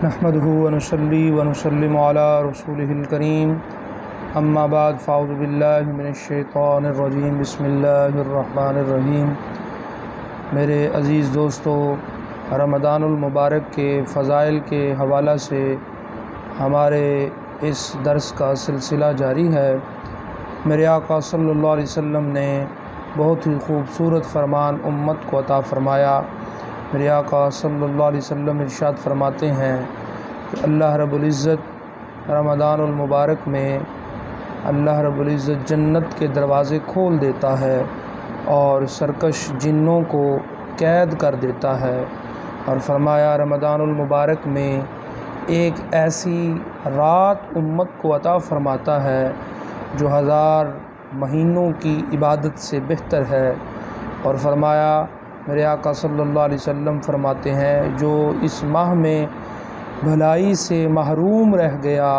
نحمده ونصلي ونسلم على رسوله الكريم اما بعد فاعوذ باللہ من الشیطان الرجیم بسم اللہ الرحمن الرحیم۔ میرے عزیز دوستو، رمضان المبارک کے فضائل کے حوالہ سے ہمارے اس درس کا سلسلہ جاری ہے۔ میرے آقا صلی اللہ علیہ وسلم نے بہت ہی خوبصورت فرمان امت کو عطا فرمایا۔ میرے آقا صلی اللہ علیہ وسلم ارشاد فرماتے ہیں کہ اللہ رب العزت رمضان المبارک میں اللہ رب العزت جنت کے دروازے کھول دیتا ہے اور سرکش جنوں کو قید کر دیتا ہے، اور فرمایا رمضان المبارک میں ایک ایسی رات امت کو عطا فرماتا ہے جو 1000 مہینوں کی عبادت سے بہتر ہے، اور فرمایا میرے آقا صلی اللہ علیہ وسلم فرماتے ہیں جو اس ماہ میں بھلائی سے محروم رہ گیا،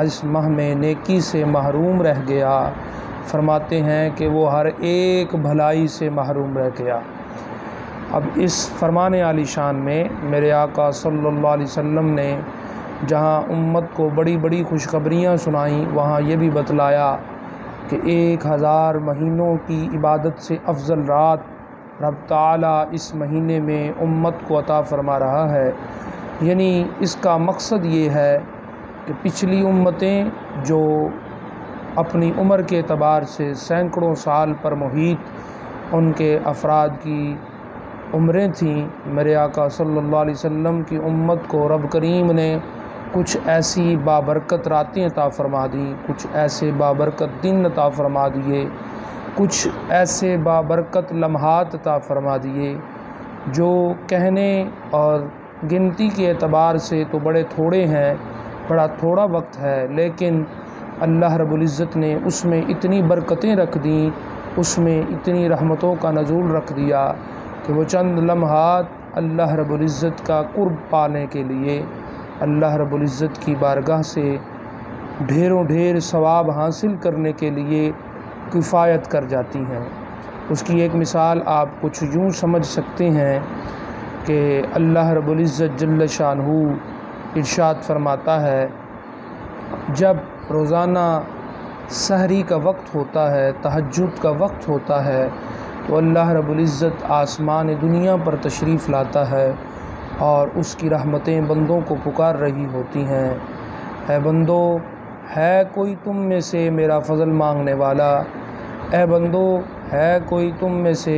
اس ماہ میں نیکی سے محروم رہ گیا، فرماتے ہیں کہ وہ ہر ایک بھلائی سے محروم رہ گیا۔ اب اس فرمان عالی شان میں میرے آقا صلی اللہ علیہ وسلم نے جہاں امت کو بڑی بڑی خوشخبریاں سنائیں، وہاں یہ بھی بتلایا کہ 1000 مہینوں کی عبادت سے افضل رات رب تعالیٰ اس مہینے میں امت کو عطا فرما رہا ہے۔ یعنی اس کا مقصد یہ ہے کہ پچھلی امتیں جو اپنی عمر کے اعتبار سے سینکڑوں سال پر محیط ان کے افراد کی عمریں تھیں، میرے آقا صلی اللہ علیہ وسلم کی امت کو رب کریم نے کچھ ایسی بابرکت راتیں عطا فرما دیں، کچھ ایسے بابرکت دن عطا فرما دیے، کچھ ایسے بابرکت لمحات عطا فرما دیے جو کہنے اور گنتی کے اعتبار سے تو بڑے تھوڑے ہیں، بڑا تھوڑا وقت ہے، لیکن اللہ رب العزت نے اس میں اتنی برکتیں رکھ دیں، اس میں اتنی رحمتوں کا نزول رکھ دیا کہ وہ چند لمحات اللہ رب العزت کا قرب پانے کے لیے، اللہ رب العزت کی بارگاہ سے ڈھیروں ڈھیر ثواب حاصل کرنے کے لیے کفایت کر جاتی ہیں۔ اس کی ایک مثال آپ کچھ یوں سمجھ سکتے ہیں کہ اللہ رب العزت جل شانہ ارشاد فرماتا ہے جب روزانہ سحری کا وقت ہوتا ہے، تہجد کا وقت ہوتا ہے، تو اللہ رب العزت آسمان دنیا پر تشریف لاتا ہے اور اس کی رحمتیں بندوں کو پکار رہی ہوتی ہیں، اے بندو، ہے کوئی تم میں سے میرا فضل مانگنے والا، اے بندو، ہے کوئی تم میں سے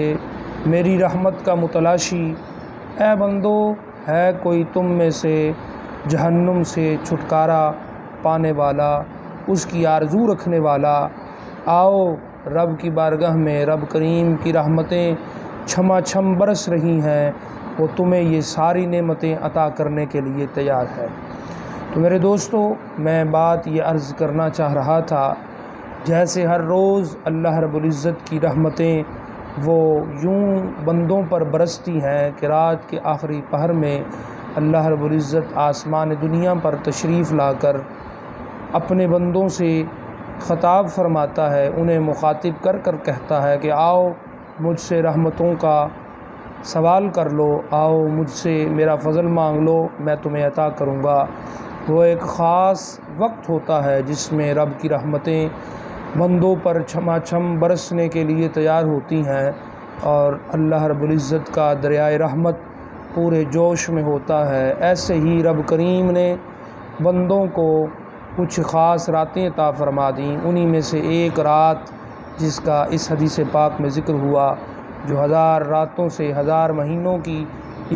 میری رحمت کا متلاشی، اے بندو، ہے کوئی تم میں سے جہنم سے چھٹکارا پانے والا، اس کی آرزو رکھنے والا، آؤ رب کی بارگاہ میں رب کریم کی رحمتیں چھما چھم برس رہی ہیں، وہ تمہیں یہ ساری نعمتیں عطا کرنے کے لیے تیار ہے۔ تو میرے دوستو، میں بات یہ عرض کرنا چاہ رہا تھا، جیسے ہر روز اللہ رب العزت کی رحمتیں وہ یوں بندوں پر برستی ہیں کہ رات کے آخری پہر میں اللہ رب العزت آسمان دنیا پر تشریف لا کر اپنے بندوں سے خطاب فرماتا ہے، انہیں مخاطب کر کر کہتا ہے کہ آؤ مجھ سے رحمتوں کا سوال کر لو، آؤ مجھ سے میرا فضل مانگ لو، میں تمہیں عطا کروں گا۔ وہ ایک خاص وقت ہوتا ہے جس میں رب کی رحمتیں بندوں پر چھما چھم برسنے کے لیے تیار ہوتی ہیں، اور اللہ رب العزت کا دریائے رحمت پورے جوش میں ہوتا ہے۔ ایسے ہی رب کریم نے بندوں کو کچھ خاص راتیں عطا فرما دیں، انہی میں سے ایک رات جس کا اس حدیث پاک میں ذکر ہوا، جو 1000 راتوں سے 1000 مہینوں کی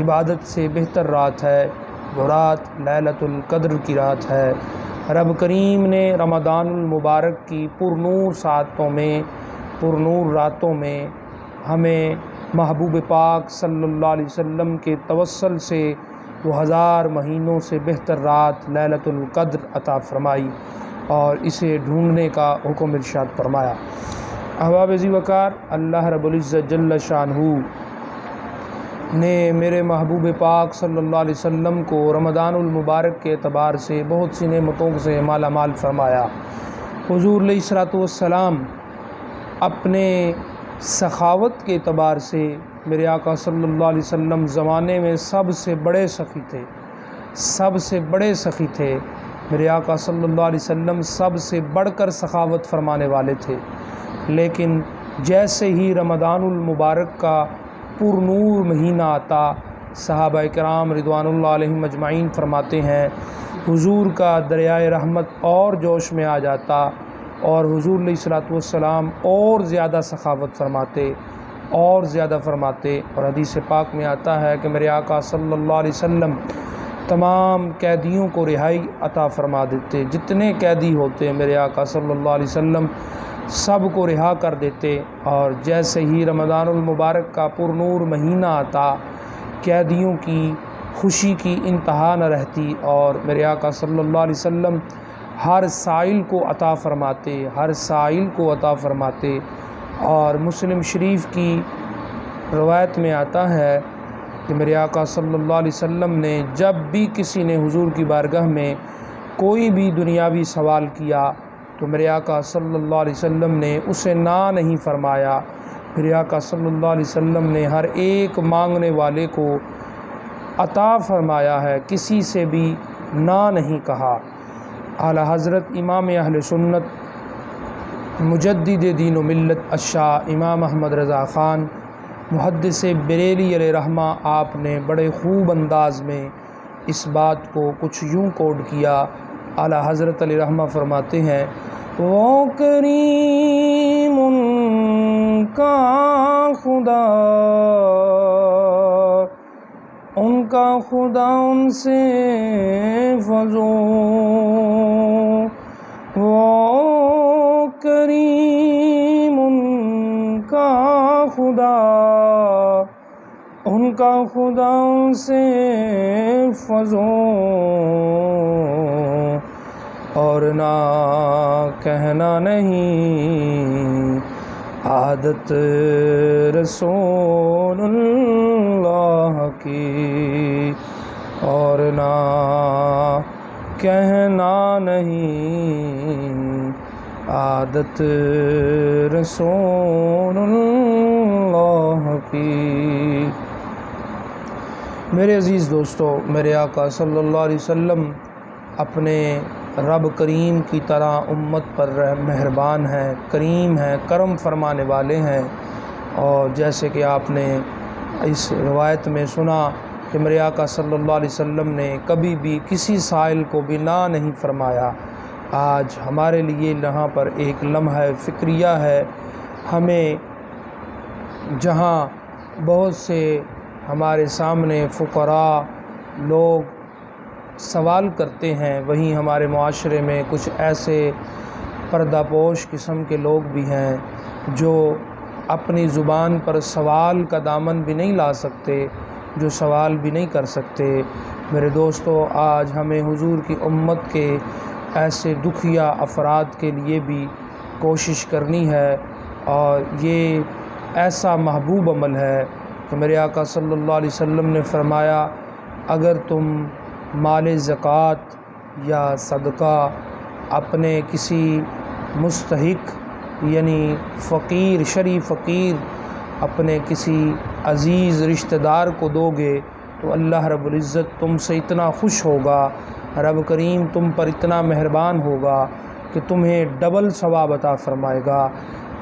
عبادت سے بہتر رات ہے، وہ رات لیلۃ القدر کی رات ہے۔ رب کریم نے رمضان المبارک کی پرنور ساعتوں میں، پرنور راتوں میں ہمیں محبوب پاک صلی اللہ علیہ وسلم کے توسل سے وہ 1000 مہینوں سے بہتر رات لیلۃ القدر عطا فرمائی اور اسے ڈھونڈنے کا حکم ارشاد فرمایا۔ احباب عزیز وقار، اللہ رب العزت جل شانہ نے میرے محبوب پاک صلی اللہ علیہ وسلم کو رمضان المبارک کے اعتبار سے بہت سی نعمتوں سے مالا مال فرمایا۔ حضور علیہ الصلوۃ والسلام اپنے سخاوت کے اعتبار سے میرے آقا صلی اللہ علیہ وسلم زمانے میں سب سے بڑے سخی تھے، سب سے بڑے سخی تھے، میرے آقا صلی اللہ علیہ وسلم سب سے بڑھ کر سخاوت فرمانے والے تھے۔ لیکن جیسے ہی رمضان المبارک کا پر نور مہینہ آتا، صحابہ کرام رضوان اللہ علیہم اجمعین فرماتے ہیں حضور کا دریائے رحمت اور جوش میں آ جاتا، اور حضور علیہ الصلوۃ والسلام اور زیادہ سخاوت فرماتے اور زیادہ فرماتے۔ اور حدیث پاک میں آتا ہے کہ میرے آقا صلی اللہ علیہ وسلم تمام قیدیوں کو رہائی عطا فرما دیتے، جتنے قیدی ہوتے میرے آقا صلی اللہ علیہ وسلم سب کو رہا کر دیتے۔ اور جیسے ہی رمضان المبارک کا پر نور مہینہ آتا، قیدیوں کی خوشی کی انتہا نہ رہتی، اور میرے آقا صلی اللہ علیہ وسلم ہر سائل کو عطا فرماتے، ہر سائل کو عطا فرماتے۔ اور مسلم شریف کی روایت میں آتا ہے کہ میرے آقا صلی اللہ علیہ وسلم نے جب بھی کسی نے حضور کی بارگاہ میں کوئی بھی دنیاوی سوال کیا تو میرے آقا صلی اللہ علیہ وسلم نے اسے نہ نہیں فرمایا۔ میرے آقا صلی اللہ علیہ وسلم نے ہر ایک مانگنے والے کو عطا فرمایا ہے، کسی سے بھی نہ نہیں کہا۔ اعلی حضرت امام اہل سنت مجدد دین و ملت الشاہ امام احمد رضا خان محدث بریلی علیہ رحمہ، آپ نے بڑے خوب انداز میں اس بات کو کچھ یوں کوڈ کیا۔ اعلی حضرت علیہ رحمہ فرماتے ہیں وہ کریم ان کا خدا، ان کا خدا ان سے فضو، وہ کریم ان کا خدا، ان کا خدا ان سے فضو، اور نہ کہنا نہیں عادت رسول اللہ کی، اور نہ کہنا نہیں عادت رسول اللہ کی۔ میرے عزیز دوستو، میرے آقا صلی اللہ علیہ وسلم اپنے رب کریم کی طرح امت پر مہربان ہیں، کریم ہیں، کرم فرمانے والے ہیں۔ اور جیسے کہ آپ نے اس روایت میں سنا کہ میرے آقا صلی اللہ علیہ وسلم نے کبھی بھی کسی سائل کو بھی نہ نہیں فرمایا۔ آج ہمارے لیے یہاں پر ایک لمحہ فکریہ ہے، ہمیں جہاں بہت سے ہمارے سامنے فقراء لوگ سوال کرتے ہیں، وہیں ہمارے معاشرے میں کچھ ایسے پردہ پوش قسم کے لوگ بھی ہیں جو اپنی زبان پر سوال کا دامن بھی نہیں لا سکتے، جو سوال بھی نہیں کر سکتے۔ میرے دوستو، آج ہمیں حضور کی امت کے ایسے دکھیا افراد کے لیے بھی کوشش کرنی ہے، اور یہ ایسا محبوب عمل ہے کہ میرے آقا صلی اللہ علیہ وسلم نے فرمایا اگر تم مال زکوٰۃ یا صدقہ اپنے کسی مستحق یعنی فقیر، شرعی فقیر اپنے کسی عزیز رشتہ دار کو دو گے تو اللہ رب العزت تم سے اتنا خوش ہوگا، رب کریم تم پر اتنا مہربان ہوگا کہ تمہیں ڈبل ثواب عطا فرمائے گا۔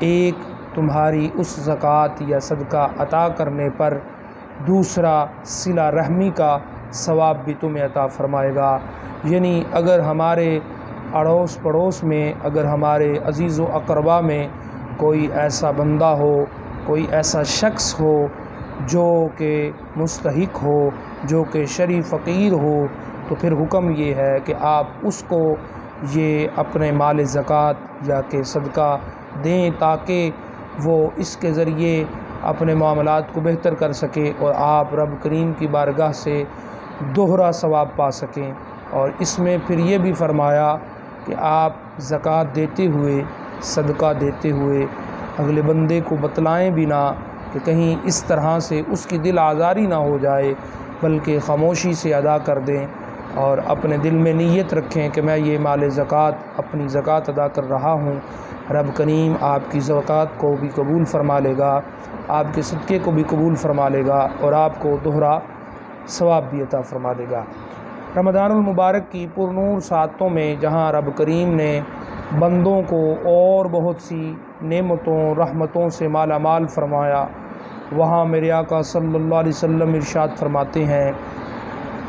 ایک تمہاری اس زکوٰۃ یا صدقہ عطا کرنے پر، دوسرا صلہ رحمی کا ثواب بھی تمہیں عطا فرمائے گا۔ یعنی اگر ہمارے اڑوس پڑوس میں، اگر ہمارے عزیز و اقربا میں کوئی ایسا بندہ ہو، کوئی ایسا شخص ہو جو کہ مستحق ہو، جو کہ شرعی فقیر ہو، تو پھر حکم یہ ہے کہ آپ اس کو یہ اپنے مال زکوٰۃ یا کہ صدقہ دیں تاکہ وہ اس کے ذریعے اپنے معاملات کو بہتر کر سکے اور آپ رب کریم کی بارگاہ سے دوہرا ثواب پا سکیں۔ اور اس میں پھر یہ بھی فرمایا کہ آپ زکوٰۃ دیتے ہوئے، صدقہ دیتے ہوئے اگلے بندے کو بتلائیں بھی نہ کہ کہیں اس طرح سے اس کی دل آزاری نہ ہو جائے، بلکہ خاموشی سے ادا کر دیں اور اپنے دل میں نیت رکھیں کہ میں یہ مال زکوٰۃ اپنی زکوٰۃ ادا کر رہا ہوں، رب کریم آپ کی زکوٰۃ کو بھی قبول فرما لے گا، آپ کے صدقے کو بھی قبول فرما لے گا اور آپ کو دوہرا ثواب بھی عطا فرما دے گا۔ رمضان المبارک کی پرنور ساعتوں میں جہاں رب کریم نے بندوں کو اور بہت سی نعمتوں رحمتوں سے مالا مال فرمایا، وہاں میرے آقا صلی اللہ علیہ وسلم ارشاد فرماتے ہیں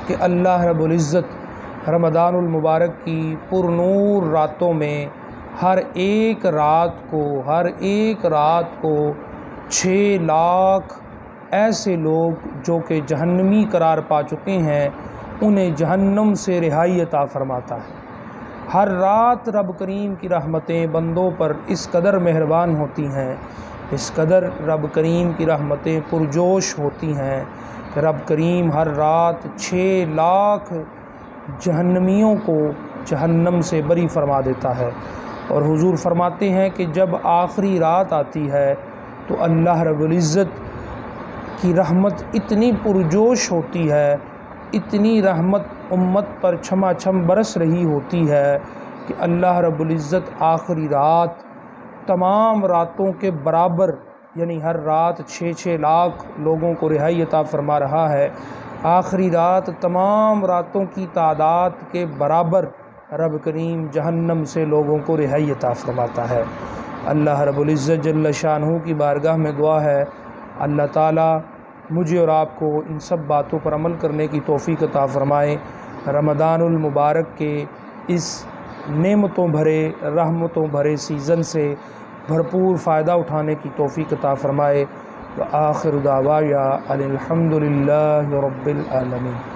کہ اللہ رب العزت رمضان المبارک کی پرنور راتوں میں ہر ایک رات کو 6 لاکھ ایسے لوگ جو کہ جہنمی قرار پا چکے ہیں انہیں جہنم سے رہائی عطا فرماتا ہے۔ ہر رات رب کریم کی رحمتیں بندوں پر اس قدر مہربان ہوتی ہیں، اس قدر رب کریم کی رحمتیں پرجوش ہوتی ہیں کہ رب کریم ہر رات 6 لاکھ جہنمیوں کو جہنم سے بری فرما دیتا ہے۔ اور حضور فرماتے ہیں کہ جب آخری رات آتی ہے تو اللہ رب العزت کی رحمت اتنی پرجوش ہوتی ہے، اتنی رحمت امت پر چھما چھم برس رہی ہوتی ہے کہ اللہ رب العزت آخری رات تمام راتوں کے برابر، یعنی ہر رات 6 لاکھ لوگوں کو رہائی عطا فرما رہا ہے، آخری رات تمام راتوں کی تعداد کے برابر رب کریم جہنم سے لوگوں کو رہائی عطا فرماتا ہے۔ اللہ رب العزت جل شانہ کی بارگاہ میں دعا ہے اللہ تعالیٰ مجھے اور آپ کو ان سب باتوں پر عمل کرنے کی توفیق عطا فرمائے، رمضان المبارک کے اس نعمتوں بھرے رحمتوں بھرے سیزن سے بھرپور فائدہ اٹھانے کی توفیق عطا فرمائے۔ وآخر دعوانا ان الحمد للہ رب العالمین۔